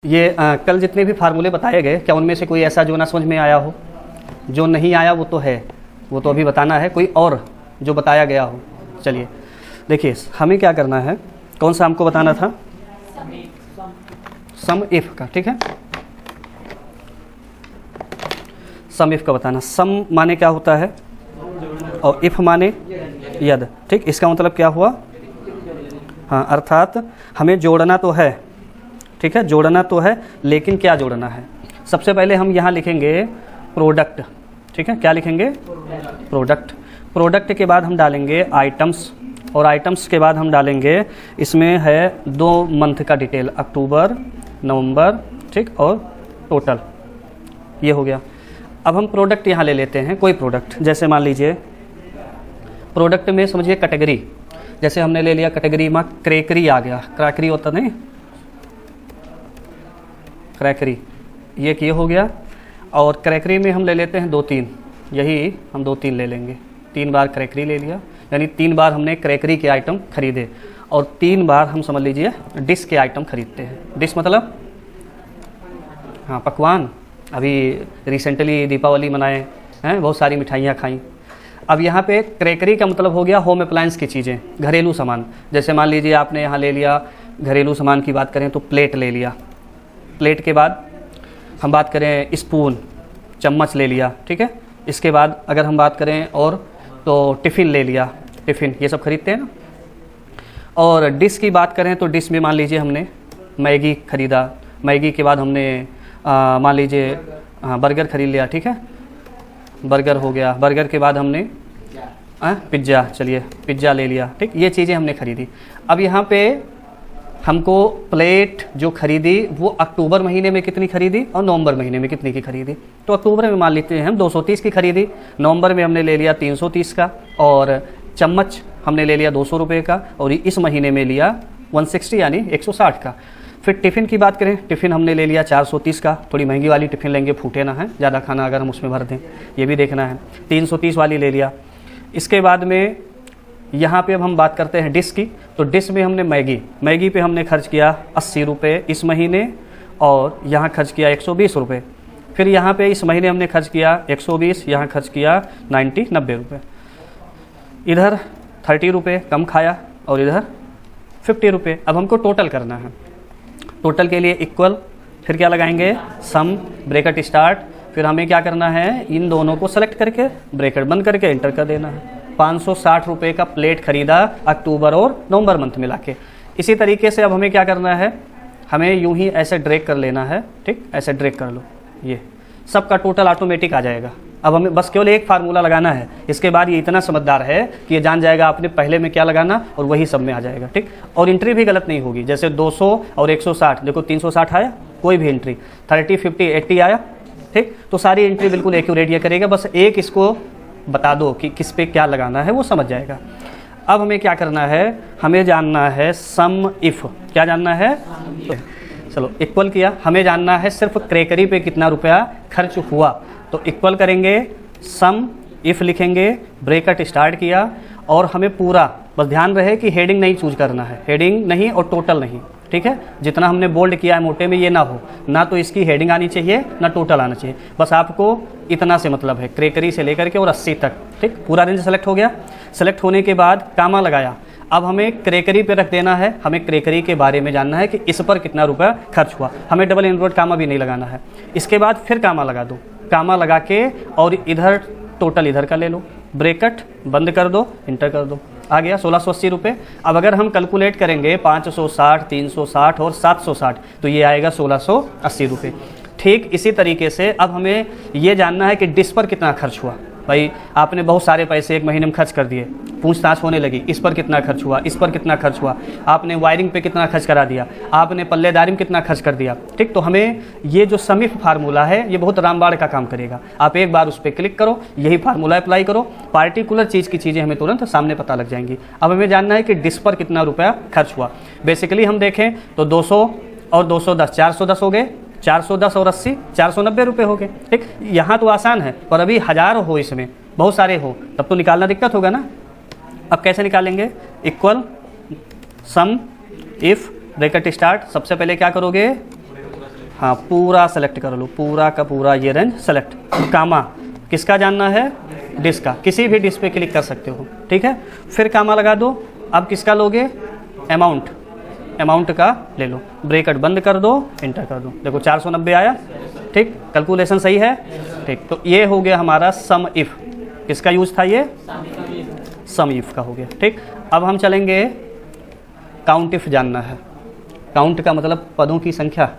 ये कल जितने भी फार्मूले बताए गए, क्या उनमें से कोई ऐसा जो ना समझ में आया हो? जो नहीं आया वो तो है, वो तो अभी बताना है। कोई और जो बताया गया हो? चलिए देखिए, हमें क्या करना है, कौन सा हमको बताना था? सम इफ का, ठीक है। सम इफ का बताना। सम माने क्या होता है और इफ माने यद, ठीक। इसका मतलब क्या हुआ? हाँ, अर्थात हमें जोड़ना तो है, ठीक है, जोड़ना तो है, लेकिन क्या जोड़ना है? सबसे पहले हम यहाँ लिखेंगे प्रोडक्ट, ठीक है। क्या लिखेंगे? प्रोडक्ट। प्रोडक्ट के बाद हम डालेंगे आइटम्स, और आइटम्स के बाद हम डालेंगे, इसमें है 2 मंथ का डिटेल, अक्टूबर, नवंबर, ठीक, और टोटल, ये हो गया। अब हम प्रोडक्ट यहाँ ले लेते हैं, कोई प्रोडक्ट, जैसे मान लीजिए प्रोडक्ट में समझिए कैटेगरी, जैसे हमने ले लिया कैटेगरी में क्रेकरी आ गया, क्रैकरी होता नहीं, क्रैकरी, ये किए हो गया। और क्रैकरी में हम ले लेते हैं 2-3, यही हम 2-3 ले लेंगे। 3 बार क्रैकरी ले लिया, यानी 3 बार हमने क्रैकरी के आइटम खरीदे, और 3 बार हम समझ लीजिए डिश के आइटम खरीदते हैं। डिश मतलब हाँ, पकवान। अभी रिसेंटली दीपावली मनाए हैं, बहुत सारी मिठाइयाँ खाई। अब यहाँ पे क्रैकरी का मतलब हो गया होम अप्लायंस की चीज़ें, घरेलू सामान। जैसे मान लीजिए आपने यहाँ ले लिया, घरेलू सामान की बात करें तो प्लेट ले लिया, प्लेट के बाद हम बात करें स्पून, चम्मच ले लिया, ठीक है। इसके बाद अगर हम बात करें और तो टिफ़िन ले लिया, टिफ़िन, ये सब खरीदते हैं ना। और डिश की बात करें तो डिश में मान लीजिए हमने मैगी खरीदा, मैगी के बाद हमने मान लीजिए बर्गर खरीद लिया, ठीक है, बर्गर हो गया। बर्गर के बाद हमने पिज़्ज़ा, चलिए पिज़्ज़ा ले लिया, ठीक। ये चीज़ें हमने खरीदी। अब यहाँ पे हमको प्लेट जो खरीदी वो अक्टूबर महीने में कितनी खरीदी और नवंबर महीने में कितनी की खरीदी। तो अक्टूबर में मान लेते हैं हम 230 की खरीदी, नवंबर में हमने ले लिया 330 का, और चम्मच हमने ले लिया 200 रुपये का, और इस महीने में लिया 160 यानी 160 का। फिर टिफ़िन की बात करें, टिफ़िन हमने ले लिया 430 का, थोड़ी महंगी वाली टिफ़िन लेंगे, फूटे ना है ज़्यादा खाना अगर हम उसमें भर दें, ये भी देखना है। 330 वाली ले लिया। इसके बाद में यहाँ पे अब हम बात करते हैं डिश की, तो डिश में हमने मैगी पे हमने खर्च किया 80 रुपये इस महीने, और यहाँ खर्च किया 120 रुपये। फिर यहाँ पे इस महीने हमने खर्च किया 120, यहाँ खर्च किया 90 रुपये। इधर 30 रुपये कम खाया, और इधर 50 रुपये। अब हमको टोटल करना है, टोटल के लिए इक्वल, फिर क्या लगाएंगे? सम, ब्रैकेट स्टार्ट, फिर हमें क्या करना है, इन दोनों को सेलेक्ट करके ब्रैकेट बंद करके एंटर कर देना है। 560 रुपये का प्लेट खरीदा अक्टूबर और नवंबर मंथ मिला के। इसी तरीके से अब हमें क्या करना है, हमें यूं ही ऐसे ड्रैग कर लेना है, ठीक, ऐसे ड्रैग कर लो, ये सबका टोटल ऑटोमेटिक आ जाएगा। अब हमें बस केवल एक फार्मूला लगाना है, इसके बाद ये इतना समझदार है कि ये जान जाएगा आपने पहले में क्या लगाना, और वही सब में आ जाएगा, ठीक। और एंट्री भी गलत नहीं होगी, जैसे 200 और 160, देखो 360 आया, कोई भी एंट्री 30, 50, 80 आया, ठीक। तो सारी एंट्री बिल्कुल एक्यूरेट ये करेगा, बस एक इसको बता दो कि किस पे क्या लगाना है, वो समझ जाएगा। अब हमें क्या करना है, हमें जानना है सम इफ। क्या जानना है? चलो इक्वल किया, हमें जानना है सिर्फ क्रैकरी पे कितना रुपया खर्च हुआ, तो इक्वल करेंगे, सम इफ लिखेंगे, ब्रैकेट स्टार्ट किया, और हमें पूरा बस ध्यान रहे कि हेडिंग नहीं चूज करना है, हेडिंग नहीं और टोटल नहीं, ठीक है। जितना हमने बोल्ड किया है मोटे में ये ना हो, ना तो इसकी हेडिंग आनी चाहिए ना टोटल आना चाहिए, बस आपको इतना से मतलब है, क्रैकरी से लेकर के और 80 तक, ठीक। पूरा रेंज सेलेक्ट हो गया। सेलेक्ट होने के बाद कामा लगाया, अब हमें क्रैकरी पे रख देना है, हमें क्रैकरी के बारे में जानना है कि इस पर कितना रुपया खर्च हुआ, हमें डबल इनवर्ट कामा भी नहीं लगाना है। इसके बाद फिर कामा लगा दो, कामा लगा के और इधर टोटल इधर का ले लो, ब्रैकेट बंद कर दो, इंटर कर दो, आ गया 1680 रुपये। अब अगर हम कैलकुलेट करेंगे 560, 360 और 760, तो ये आएगा 1680 रुपये। ठीक इसी तरीके से अब हमें ये जानना है कि डिश पर कितना खर्च हुआ। भाई आपने बहुत सारे पैसे एक महीने में खर्च कर दिए, पूछताछ होने लगी, इस पर कितना खर्च हुआ, इस पर कितना खर्च हुआ, आपने वायरिंग पे कितना खर्च करा दिया, आपने पल्लेदारी में कितना खर्च कर दिया, ठीक। तो हमें ये जो सम इफ फार्मूला है ये बहुत रामबाड़ का काम करेगा। आप एक बार उस पर क्लिक करो, यही फार्मूला अप्लाई करो, पार्टिकुलर चीज़ की चीज़ें हमें तुरंत सामने पता लग जाएंगी। अब हमें जानना है कि डिश पर कितना रुपया खर्च हुआ। बेसिकली हम देखें तो 200 और 210, 410 हो गए, 410 और 80, 490 रुपये हो गए, ठीक। यहाँ तो आसान है, पर अभी हज़ार हो, इसमें बहुत सारे हो, तब तो निकालना दिक्कत होगा ना। अब कैसे निकालेंगे? Equal some if bracket start, सबसे पहले क्या करोगे, हाँ पूरा सेलेक्ट कर लो, पूरा का पूरा ये रेंज सेलेक्ट। कामा किसका जानना है, डिस का, किसी भी डिस पे क्लिक कर सकते हो, ठीक है। फिर कामा लगा दो। अब किसका लोगे, अमाउंट, अमाउंट का ले लो, ब्रैकेट बंद कर दो, इंटर कर दो, देखो 490 आया, ठीक, कैलकुलेशन सही है, ठीक। तो ये हो गया हमारा सम इफ, किसका यूज था ये, सम इफ का हो गया, ठीक। अब हम चलेंगे काउंट इफ जानना है। काउंट का मतलब पदों की संख्या,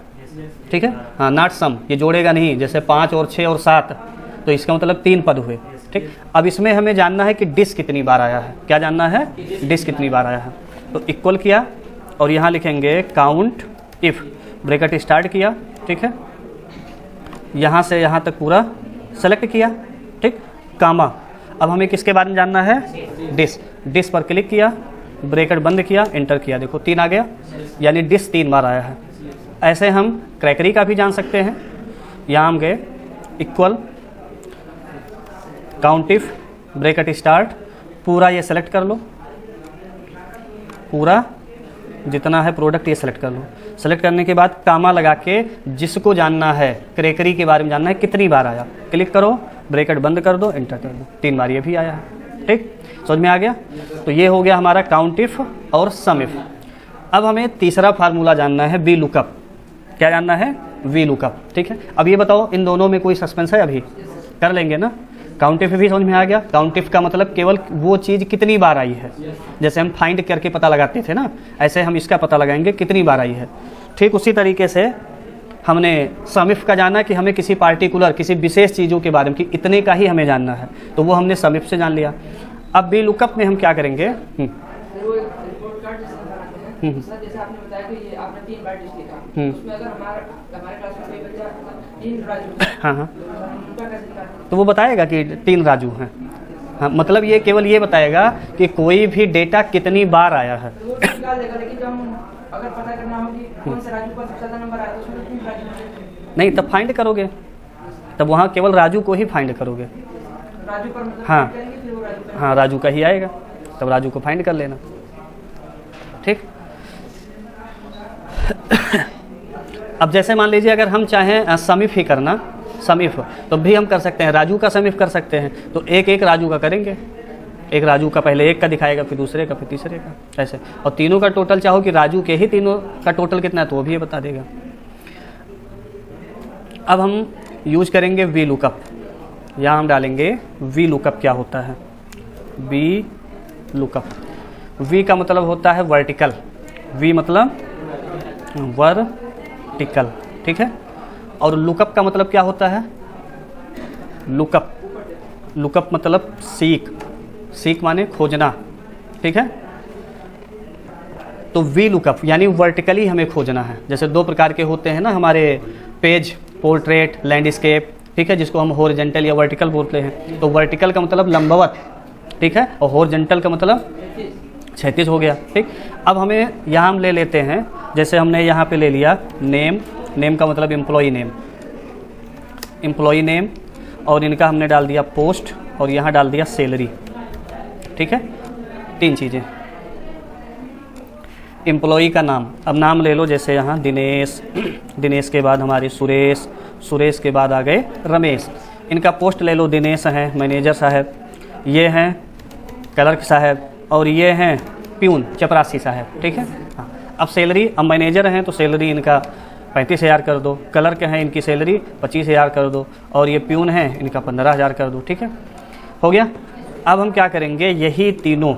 ठीक है, हाँ, नॉट सम, ये जोड़ेगा नहीं, जैसे 5 और 6 और 7, तो इसका मतलब 3 पद हुए, ठीक। अब इसमें हमें जानना है कि डिस कितनी बार आया है, क्या जानना है, डिस कितनी बार आया है। तो इक्वल किया और यहाँ लिखेंगे काउंट इफ, ब्रैकेट स्टार्ट किया, ठीक है, यहाँ से यहाँ तक पूरा सेलेक्ट किया, ठीक, कामा। अब हमें किसके बारे में जानना है, डिस, डिस पर क्लिक किया, ब्रैकेट बंद किया, इंटर किया, देखो 3 आ गया, यानी डिस 3 बार आया है। ऐसे हम क्रैकरी का भी जान सकते हैं। यहाँ हम गए equal count if, bracket start, पूरा ये सेलेक्ट कर लो, पूरा जितना है प्रोडक्ट ये सेलेक्ट कर लो। सेलेक्ट करने के बाद कामा लगा के जिसको जानना है, क्रैकरी के बारे में जानना है कितनी बार आया, क्लिक करो, ब्रैकेट बंद कर दो, इंटर कर दो, 3 बार ये भी आया है, ठीक, समझ में आ गया। तो ये हो गया हमारा काउंट इफ और सम इफ। अब हमें तीसरा फार्मूला जानना है, वी लुकअप। क्या जानना है, वी लुकअप, ठीक है। अब ये बताओ इन दोनों में कोई सस्पेंस है, अभी कर लेंगे ना। काउंट इफ भी समझ में आ गया। काउंट इफ का मतलब केवल वो चीज़ कितनी बार आई है, जैसे हम फाइंड करके पता लगाते थे ना, ऐसे हम इसका पता लगाएंगे कितनी बार आई है, ठीक। उसी तरीके से हमने सम इफ का जाना कि हमें किसी पार्टिकुलर, किसी विशेष चीज़ों के बारे में कि इतने का ही हमें जानना है, तो वो हमने सम इफ से जान लिया। अब वी लुकअप में हम क्या करेंगे, जैसे आपने बताया कि ये आपने 3 बार डिस लिखा, उसमें अगर हमारे क्लास में कोई बच्चा 3 राजू, हाँ, तो वो बताएगा कि 3 राजू हैं, हाँ, मतलब ये केवल ये बताएगा कि कोई भी डेटा कितनी बार आया है। वो निकाल देगा, लेकिन जब हम अगर पता करना हो कि कौन से राजू का सबसे ज़्यादा नंबर आया, तो उसमें 3 राजू नहीं, तब फाइंड करोगे, तब वहाँ केवल राजू को ही फाइंड करोगे, राजू पर मतलब हाँ, फिर वो राजू हाँ, राजू का ही आएगा, तब राजू को फाइंड कर लेना, ठीक। अब जैसे मान लीजिए अगर हम चाहें सम इफ ही करना, सम इफ, तो भी हम कर सकते हैं, राजू का सम इफ कर सकते हैं, तो एक एक राजू का करेंगे, एक राजू का पहले एक का दिखाएगा, फिर दूसरे का, फिर तीसरे का, ऐसे, और तीनों का टोटल चाहो कि राजू के ही तीनों का टोटल कितना है तो वो भी ये बता देगा। अब हम यूज करेंगे वी लुकअप। यहाँ हम डालेंगे वी लुकअप क्या होता है, वी लुकअप। वी का मतलब होता है वर्टिकल, वी मतलब वर्टिकल, ठीक है। और लुकअप का मतलब क्या होता है, लुकअप, लुकअप मतलब सीक, सीक माने खोजना, ठीक है। तो वी लुकअप यानी वर्टिकली हमें खोजना है। जैसे 2 प्रकार के होते हैं ना हमारे पेज, पोर्ट्रेट, लैंडस्केप, ठीक है, जिसको हम हॉरिजॉन्टल या वर्टिकल बोलते हैं। तो वर्टिकल का मतलब लंबवत, ठीक है, और हॉरिजॉन्टल का मतलब क्षैतिज हो गया, ठीक। अब हमें यहाँ हम ले लेते हैं, जैसे हमने यहाँ पे ले लिया नेम, नेम का मतलब एम्प्लॉई नेम, एम्प्लॉई नेम, और इनका हमने डाल दिया पोस्ट, और यहाँ डाल दिया सैलरी, ठीक है, 3 चीज़ें। एम्प्लॉई का नाम, अब नाम ले लो, जैसे यहाँ दिनेश, दिनेश के बाद हमारे सुरेश, सुरेश के बाद आ गए रमेश। इनका पोस्ट ले लो, दिनेश हैं मैनेजर साहब, ये हैं क्लर्क साहब, और ये हैं प्यून चपरासी साहब, ठीक है। हाँ, अब सैलरी, अब मैनेजर हैं तो सैलरी इनका 35,000 कर दो, क्लर्क हैं इनकी सैलरी 25,000 कर दो, और ये प्यून हैं इनका 15,000 कर दो, ठीक है, हो गया। अब हम क्या करेंगे, यही तीनों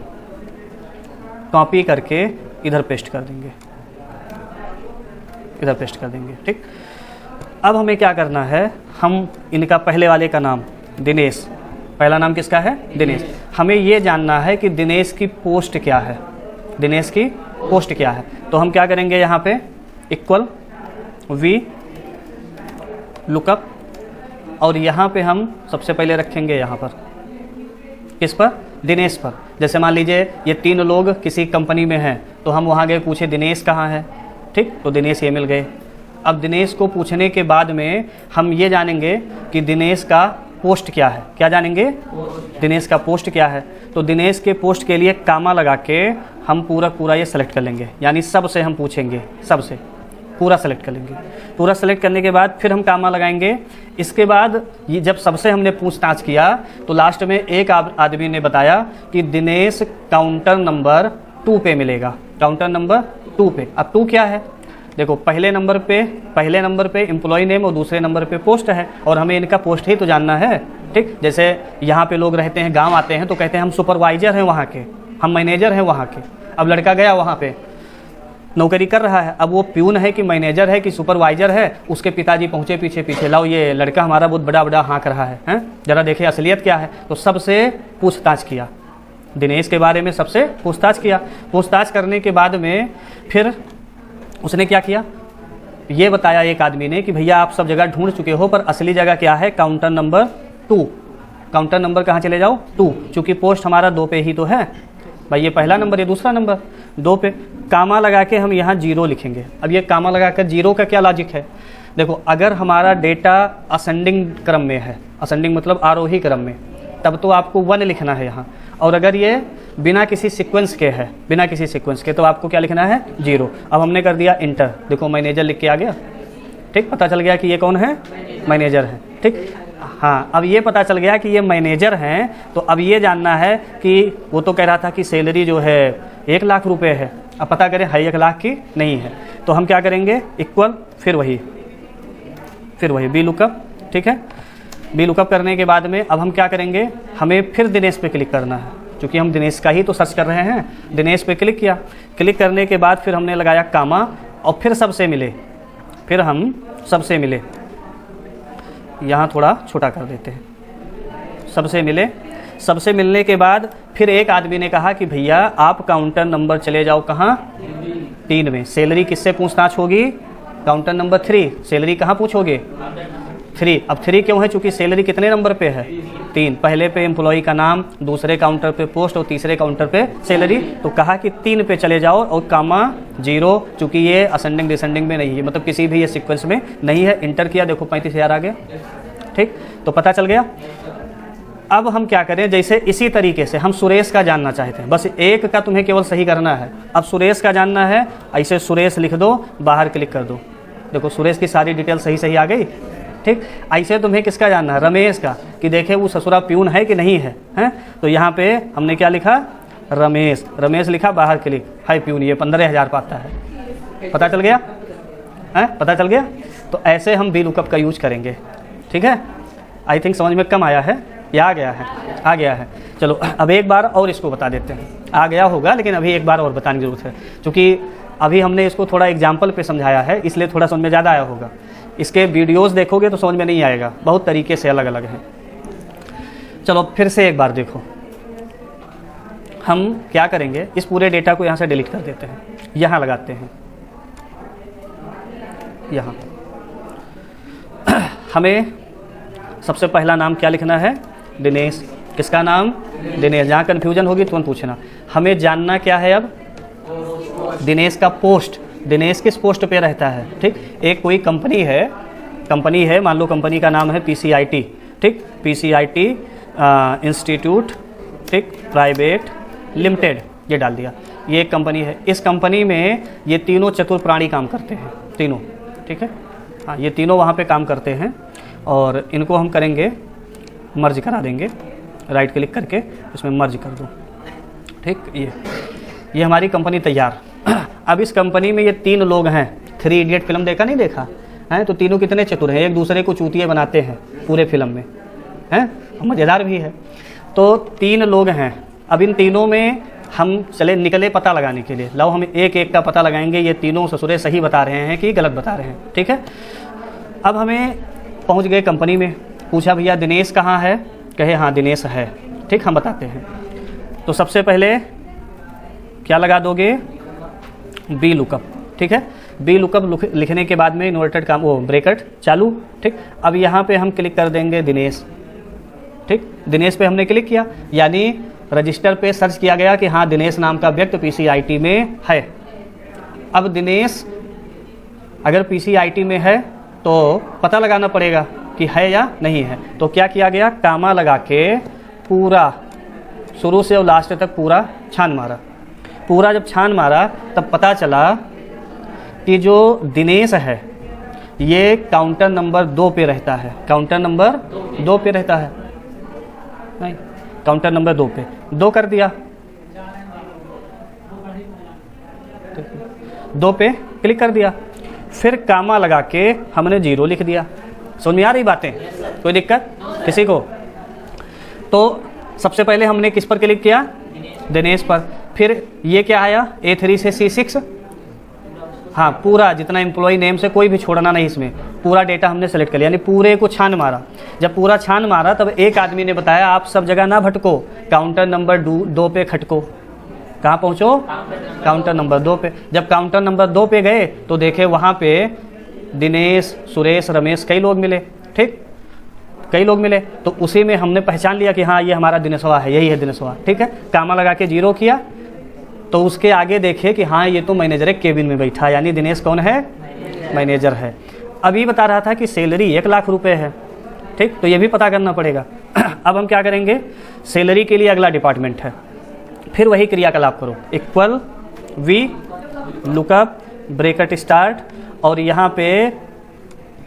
कॉपी करके इधर पेस्ट कर देंगे, इधर पेस्ट कर देंगे, ठीक। अब हमें क्या करना है, हम इनका पहले वाले का नाम दिनेश, पहला नाम किसका है, दिनेश, हमें ये जानना है कि दिनेश की पोस्ट क्या है, दिनेश की पोस्ट क्या है। तो हम क्या करेंगे, यहाँ पे इक्वल वी लुकअप, और यहाँ पे हम सबसे पहले रखेंगे यहाँ पर, किस पर, दिनेश पर। जैसे मान लीजिए ये 3 लोग किसी कंपनी में हैं, तो हम वहाँ गए, पूछे दिनेश कहाँ है, ठीक, तो दिनेश ये मिल गए। अब दिनेश को पूछने के बाद में हम ये जानेंगे कि दिनेश का पोस्ट क्या है, क्या जानेंगे, दिनेश का पोस्ट क्या है। तो दिनेश के पोस्ट के लिए कामा लगा के हम पूरा ये सेलेक्ट कर लेंगे, यानी सब से हम पूछेंगे, सब से, पूरा सेलेक्ट कर लेंगे। पूरा सेलेक्ट करने के बाद फिर हम कामा लगाएंगे। इसके बाद ये जब सबसे हमने पूछताछ किया तो लास्ट में एक आदमी ने बताया कि दिनेश काउंटर नंबर 2 पे मिलेगा, काउंटर नंबर 2 पे। अब 2 क्या है, देखो पहले नंबर पे एम्प्लॉय नेम और दूसरे नंबर पे पोस्ट है, और हमें इनका पोस्ट ही तो जानना है। ठीक, जैसे यहाँ पे लोग रहते हैं, गांव आते हैं तो कहते हैं हम सुपरवाइजर हैं वहाँ के, हम मैनेजर हैं वहाँ के। अब लड़का गया वहाँ पे नौकरी कर रहा है, अब वो प्यून है कि मैनेजर है कि सुपरवाइजर है, उसके पिताजी पहुँचे पीछे, लाओ ये लड़का हमारा बहुत बड़ा हाँक रहा है, हैं जरा देखे असलियत क्या है। तो सबसे पूछताछ किया, दिनेश के बारे में सबसे पूछताछ किया। पूछताछ करने के बाद में फिर उसने क्या किया, ये बताया एक आदमी ने कि भैया आप सब जगह ढूंढ चुके हो, पर असली जगह क्या है, काउंटर नंबर 2। काउंटर नंबर कहाँ चले जाओ, 2, चूँकि पोस्ट हमारा 2 पे ही तो है भाई, ये पहला नंबर, ये दूसरा नंबर, 2 पे। कामा लगा के हम यहाँ 0 लिखेंगे। अब ये कामा लगा कर 0 का क्या लॉजिक है, देखो अगर हमारा डेटा असेंडिंग क्रम में है, असेंडिंग मतलब आरोही क्रम में, तब तो आपको 1 लिखना है यहाँ, और अगर ये बिना किसी सीक्वेंस के है, बिना किसी सीक्वेंस के, तो आपको क्या लिखना है, 0। अब हमने कर दिया इंटर, देखो मैनेजर लिख के आ गया। ठीक, पता चल गया कि ये कौन है, मैनेजर है। ठीक, हाँ, अब ये पता चल गया कि ये मैनेजर हैं, तो अब ये जानना है कि वो तो कह रहा था कि सैलरी जो है 1 लाख रुपए है, अब पता करें है 1 लाख की नहीं है, तो हम क्या करेंगे, इक्वल, फिर वही बी लुकअप। ठीक है, बी लुकअप करने के बाद में अब हम क्या करेंगे, हमें फिर दिनेश पे क्लिक करना है, क्योंकि हम दिनेश का ही तो सर्च कर रहे हैं। दिनेश पे क्लिक किया, क्लिक करने के बाद फिर हमने लगाया कामा, और फिर सबसे मिले, फिर हम सबसे मिले, यहाँ थोड़ा छोटा कर देते हैं, सबसे मिले। सबसे मिलने के बाद फिर एक आदमी ने कहा कि भैया आप काउंटर नंबर चले जाओ कहाँ, 3 में। सैलरी किससे पूछताछ होगी, काउंटर नंबर 3। सैलरी कहाँ पूछोगे, 3। अब 3 क्यों है, चूँकि सैलरी कितने नंबर पे है, 3। पहले पे एम्प्लॉय का नाम, दूसरे काउंटर पे पोस्ट और तीसरे काउंटर पे सैलरी। तो कहा कि 3 पे चले जाओ और कामा 0, चूँकि ये असेंडिंग डिसेंडिंग में नहीं है, मतलब किसी भी ये सीक्वेंस में नहीं है। इंटर किया, देखो 35,000 आ गया। ठीक, तो पता चल गया। अब हम क्या करें, जैसे इसी तरीके से हम सुरेश का जानना चाहते हैं, बस एक का तुम्हें केवल सही करना है। अब सुरेश का जानना है, ऐसे सुरेश लिख दो, बाहर क्लिक कर दो, देखो सुरेश की सारी डिटेल सही आ गई। ठीक, ऐसे तुम्हें किसका जानना है, रमेश का, कि देखे वो ससुरा प्यून है कि नहीं है, हैं। तो यहाँ पे हमने क्या लिखा, रमेश लिखा, बाहर क्लिक, हाई प्यून, ये 15,000 पाता है। पता चल गया, हैं, पता चल गया। तो ऐसे हम बी लुकअप का यूज करेंगे। ठीक है, आई थिंक समझ में कम आया है या आ गया है। चलो अब एक बार और इसको बता देते हैं, आ गया होगा लेकिन अभी एक बार और बताने की जरूरत है, क्योंकि अभी हमने इसको थोड़ा एग्जाम्पल पे समझाया है, इसलिए थोड़ा समझ में ज़्यादा आया होगा। इसके वीडियोस देखोगे तो समझ में नहीं आएगा, बहुत तरीके से अलग अलग हैं। चलो फिर से एक बार देखो, हम क्या करेंगे, इस पूरे डेटा को यहाँ से डिलीट कर देते हैं, यहाँ लगाते हैं, यहाँ हमें सबसे पहला नाम क्या लिखना है, दिनेश। किसका नाम, दिनेश। जहाँ कन्फ्यूजन होगी तुरंत पूछना। हमें जानना क्या है अब, दिनेश का पोस्ट, दिनेश किस पोस्ट पे रहता है। ठीक, एक कोई कंपनी है, मान लो कंपनी का नाम है PCIT। ठीक, PCIT इंस्टीट्यूट, ठीक, प्राइवेट लिमिटेड, ये डाल दिया। ये एक कंपनी है, इस कंपनी में ये तीनों चतुर प्राणी काम करते हैं, तीनों। ठीक है, हाँ, ये तीनों वहाँ पे काम करते हैं, और इनको हम करेंगे मर्ज करा देंगे, राइट क्लिक करके इसमें मर्ज कर दो। ठीक, ये हमारी कंपनी तैयार। अब इस कंपनी में ये 3 लोग हैं, 3 इडियट फिल्म देखा नहीं देखा है, तो तीनों कितने चतुर हैं, एक दूसरे को चूतिए बनाते हैं पूरे फिल्म में, हैं, मज़ेदार भी है। तो 3 लोग हैं। अब इन तीनों में हम निकले पता लगाने के लिए, लो हम एक का पता लगाएंगे, ये तीनों ससुरे सही बता रहे हैं कि गलत बता रहे हैं। ठीक है, अब हमें पहुंच गए कंपनी में, पूछा भैया दिनेश कहाँ है, कहे हाँ दिनेश है। ठीक, हम बताते हैं। तो सबसे पहले क्या लगा दोगे, बी लुकअप। ठीक है, बी लुकअप लिखने के बाद में इन्वर्टेड काम, वो ब्रैकेट चालू। ठीक, अब यहाँ पे हम क्लिक कर देंगे दिनेश। ठीक, दिनेश पे हमने क्लिक किया, यानी रजिस्टर पे सर्च किया गया कि हाँ दिनेश नाम का व्यक्ति PCIT में है। अब दिनेश अगर PCIT में है तो पता लगाना पड़ेगा कि है या नहीं है। तो क्या किया गया, कामा लगा के पूरा शुरू से और लास्ट तक पूरा छान मारा। पूरा जब छान मारा तब पता चला कि जो दिनेश है ये काउंटर नंबर 2 पे रहता है, काउंटर नंबर 2 पे रहता है, नहीं काउंटर नंबर 2 पे 2 कर दिया, 2 पे क्लिक कर दिया, फिर कामा लगा के हमने 0 लिख दिया। समझ में आ रही बातें? कोई दिक्कत किसी को? तो सबसे पहले हमने किस पर क्लिक किया? दिनेश पर। फिर ये क्या आया? A3 से C6, हाँ पूरा जितना एम्प्लॉय नेम से कोई भी छोड़ना नहीं, इसमें पूरा डेटा हमने सेलेक्ट कर लिया, यानी पूरे को छान मारा। जब पूरा छान मारा तब एक आदमी ने बताया आप सब जगह ना भटको, काउंटर नंबर 2 पे खटको। कहाँ पहुँचो? काउंटर नंबर 2 पे। जब काउंटर नंबर 2 पे गए तो देखे वहाँ पे दिनेश, सुरेश, रमेश कई लोग मिले, ठीक, कई लोग मिले। तो उसी में हमने पहचान लिया कि हाँ ये हमारा दिनेशवा है, यही है दिनेशवा, ठीक है। कामा लगा के 0 किया तो उसके आगे देखे कि हाँ ये तो मैनेजर है, केबिन में बैठा, यानी दिनेश कौन है? मैनेजर है। अभी बता रहा था कि सैलरी 1 लाख रुपए है, ठीक, तो ये भी पता करना पड़ेगा। अब हम क्या करेंगे? सैलरी के लिए अगला डिपार्टमेंट है, फिर वही क्रियाकलाप करो, equal V lookup bracket start, और यहाँ पे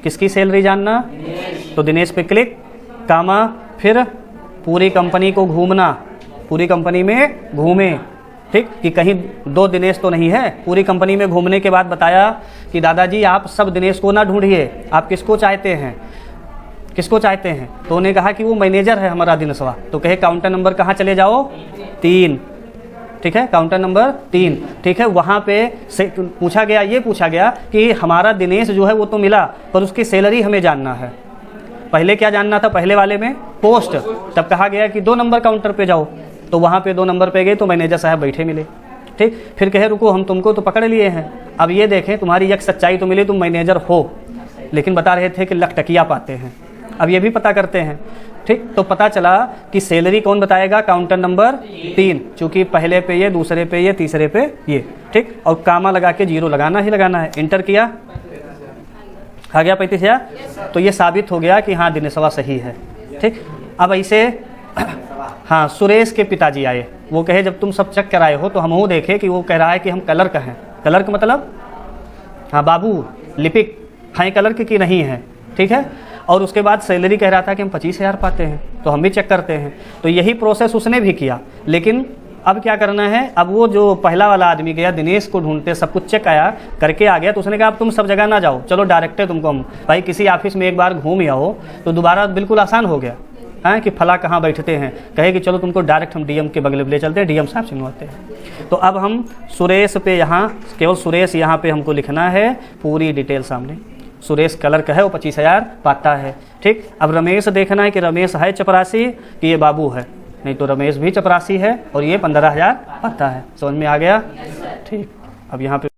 किसकी सैलरी जानना? तो दिनेश पे क्लिक, कामा, फिर पूरी कंपनी को घूमना, पूरी कंपनी में घूमे, ठीक, कि कहीं 2 दिनेश तो नहीं है। पूरी कंपनी में घूमने के बाद बताया कि दादाजी आप सब दिनेश को ना ढूंढिए, आप किसको चाहते हैं? किसको चाहते हैं? तो उन्हें कहा कि वो मैनेजर है हमारा दिनेशवा। तो कहे काउंटर नंबर कहाँ चले जाओ? 3, ठीक है, काउंटर नंबर 3, ठीक है। वहाँ पे पूछा गया, ये पूछा गया कि हमारा दिनेश जो है वो तो मिला, पर उसकी सैलरी हमें जानना है। पहले क्या जानना था? पहले वाले में पोस्ट। तब कहा गया कि 2 नंबर काउंटर पे जाओ, तो वहाँ पे 2 नंबर पे गए तो मैनेजर साहब बैठे मिले, ठीक। फिर कहे रुको हम तुमको तो पकड़ लिए हैं, अब ये देखें तुम्हारी एक सच्चाई तो मिली, तुम मैनेजर हो, लेकिन बता रहे थे कि लखटकिया पाते हैं। अब ये भी पता करते हैं, ठीक। तो पता चला कि सैलरी कौन बताएगा? काउंटर नंबर 3, चूँकि पहले पे ये, दूसरे पे ये, तीसरे पे ये, ठीक। और कामा लगा के 0 लगाना ही लगाना है। इंटर किया, आ गया 35,000। तो ये साबित हो गया कि हाँ दिनेशवा सही है, ठीक। अब ऐसे हाँ सुरेश के पिताजी आए, वो कहे जब तुम सब चेक कराए हो तो हम वो देखे कि वो कह रहा है कि हम क्लर्क हैं। क्लर्क मतलब हाँ बाबू लिपिक, हाँ क्लर्क की नहीं है, ठीक है। और उसके बाद सैलरी कह रहा था कि हम 25,000 पाते हैं, तो हम भी चेक करते हैं। तो यही प्रोसेस उसने भी किया, लेकिन अब क्या करना है? अब वो जो पहला वाला आदमी गया दिनेश को ढूंढते, सब कुछ चेक आया करके आ गया, तो उसने कहा अब तुम सब जगह ना जाओ, चलो डायरेक्ट है तुमको हम भाई किसी ऑफिस में एक बार घूम आओ, तो दोबारा बिल्कुल आसान हो गया है कि फला कहाँ बैठते हैं, कहे कि चलो तुमको डायरेक्ट हम डीएम के बगल ले चलते हैं, डीएम साहब से मिलवाते हैं। तो अब हम सुरेश पे यहाँ केवल सुरेश यहाँ पे हमको लिखना है, पूरी डिटेल सामने। सुरेश क्लर्क है, वो 25,000 पाता है, ठीक। अब रमेश देखना है कि रमेश है चपरासी कि ये बाबू है, नहीं तो रमेश भी चपरासी है और ये 15,000 पाता है। समझ में आ गया? ठीक। अब यहाँ पे